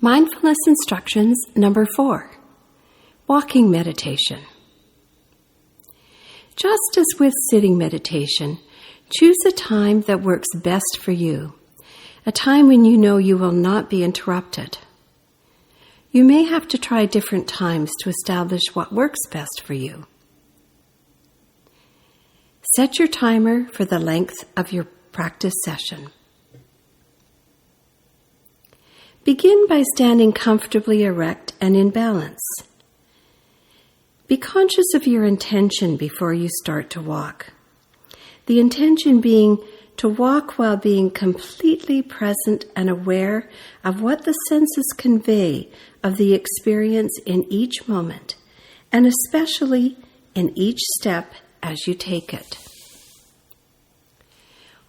Mindfulness instructions number 4, walking meditation. Just as with sitting meditation, choose a time that works best for you, a time when you know you will not be interrupted. You may have to try different times to establish what works best for you. Set your timer for the length of your practice session. Begin by standing comfortably erect and in balance. Be conscious of your intention before you start to walk. The intention being to walk while being completely present and aware of what the senses convey of the experience in each moment, and especially in each step as you take it.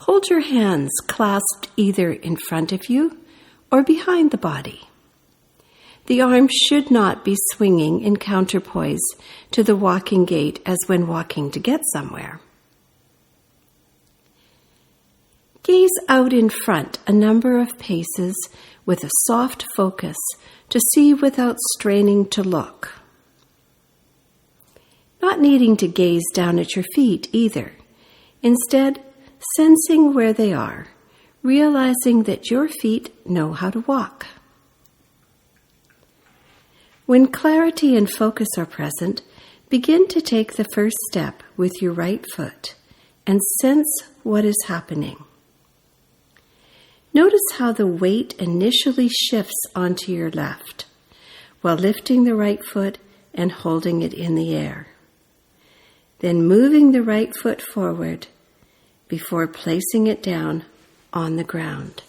Hold your hands clasped either in front of you or behind the body. The arms should not be swinging in counterpoise to the walking gait as when walking to get somewhere. Gaze out in front a number of paces with a soft focus to see without straining to look. Not needing to gaze down at your feet either. Instead, sensing where they are, realizing that your feet know how to walk. When clarity and focus are present, begin to take the first step with your right foot and sense what is happening. Notice how the weight initially shifts onto your left, while lifting the right foot and holding it in the air. Then moving the right foot forward before placing it down on the ground.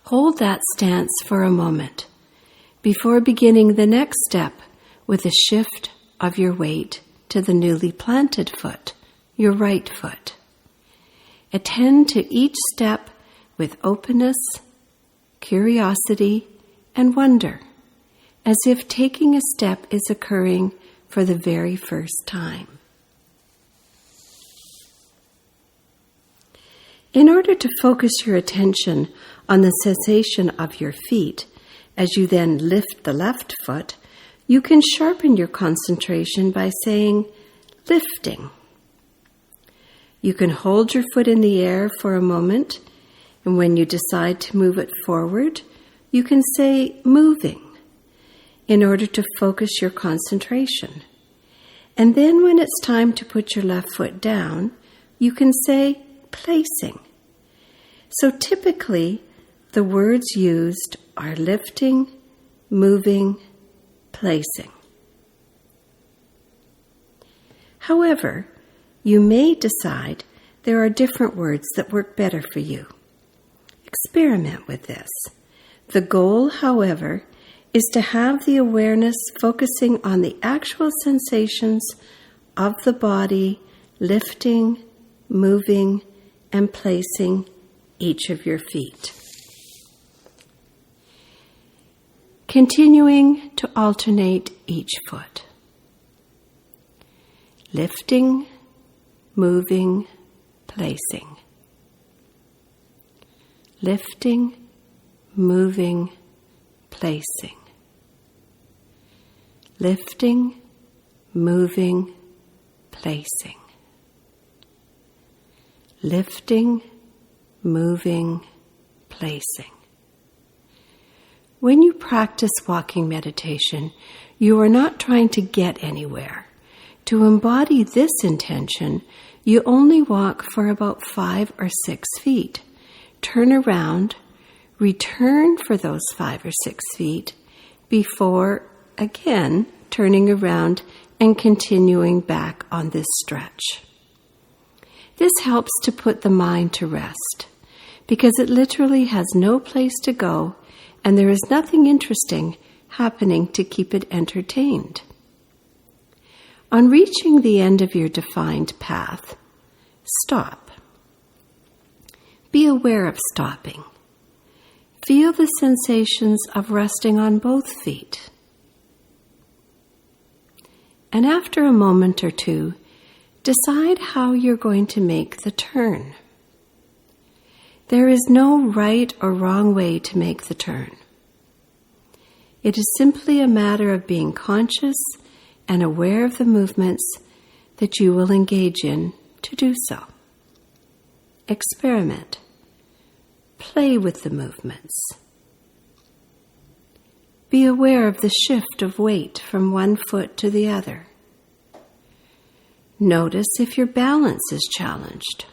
Hold that stance for a moment before beginning the next step with a shift of your weight to the newly planted foot, your right foot. Attend to each step with openness, curiosity, and wonder, as if taking a step is occurring for the very first time. In order to focus your attention on the sensation of your feet, as you then lift the left foot, you can sharpen your concentration by saying, lifting. You can hold your foot in the air for a moment, and when you decide to move it forward, you can say, moving, in order to focus your concentration. And then when it's time to put your left foot down, you can say, placing. So typically, the words used are lifting, moving, placing. However, you may decide there are different words that work better for you. Experiment with this. The goal, however, is to have the awareness focusing on the actual sensations of the body, lifting, moving, and placing each of your feet. Continuing to alternate each foot. Lifting, moving, placing. Lifting, moving, placing. Lifting, moving, placing. Lifting, moving, placing. When you practice walking meditation, you are not trying to get anywhere. To embody this intention, you only walk for about 5 or 6 feet. Turn around, return for those 5 or 6 feet before, again, turning around and continuing back on this stretch. This helps to put the mind to rest, because it literally has no place to go and there is nothing interesting happening to keep it entertained. On reaching the end of your defined path, stop. Be aware of stopping. Feel the sensations of resting on both feet. And after a moment or two, decide how you're going to make the turn. There is no right or wrong way to make the turn. It is simply a matter of being conscious and aware of the movements that you will engage in to do so. Experiment. Play with the movements. Be aware of the shift of weight from one foot to the other. Notice if your balance is challenged.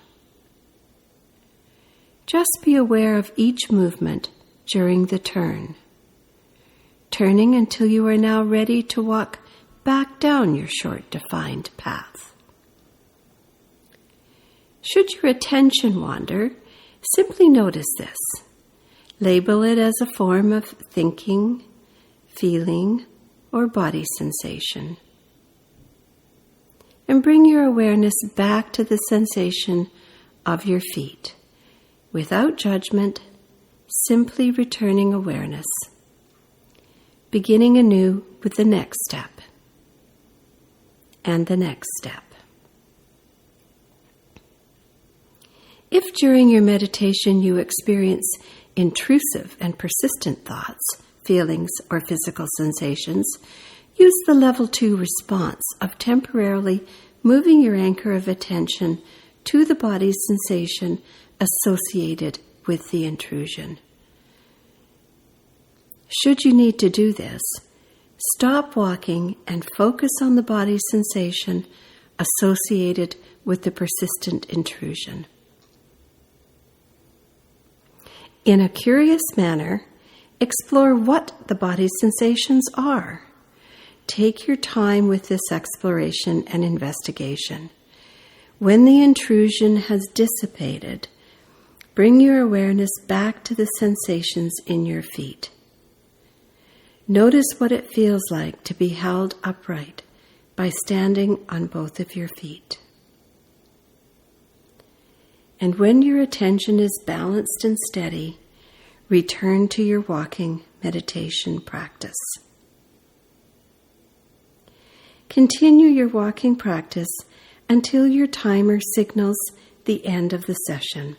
Just be aware of each movement during the turn, turning until you are now ready to walk back down your short defined path. Should your attention wander, simply notice this. Label it as a form of thinking, feeling, or body sensation. And bring your awareness back to the sensation of your feet, without judgment, simply returning awareness, beginning anew with the next step, and the next step. If during your meditation you experience intrusive and persistent thoughts, feelings, or physical sensations, use the level 2 response of temporarily moving your anchor of attention to the body's sensation associated with the intrusion. Should you need to do this, stop walking and focus on the body's sensation associated with the persistent intrusion. In a curious manner, explore what the body's sensations are. Take your time with this exploration and investigation. When the intrusion has dissipated, bring your awareness back to the sensations in your feet. Notice what it feels like to be held upright by standing on both of your feet. And when your attention is balanced and steady, return to your walking meditation practice. Continue your walking practice until your timer signals the end of the session.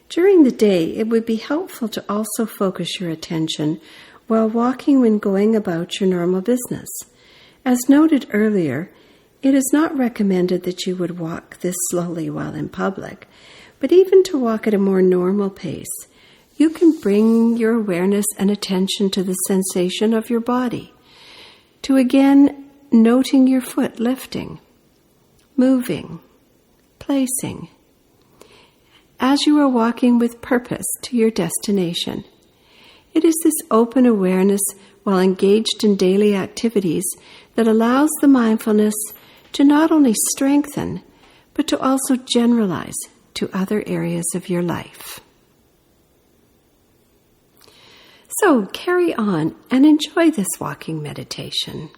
During the day, it would be helpful to also focus your attention while walking when going about your normal business. As noted earlier, it is not recommended that you would walk this slowly while in public, but even to walk at a more normal pace, you can bring your awareness and attention to the sensation of your body, to again noting your foot lifting, moving, placing, as you are walking with purpose to your destination. It is this open awareness while engaged in daily activities that allows the mindfulness to not only strengthen, but to also generalize to other areas of your life. So carry on and enjoy this walking meditation.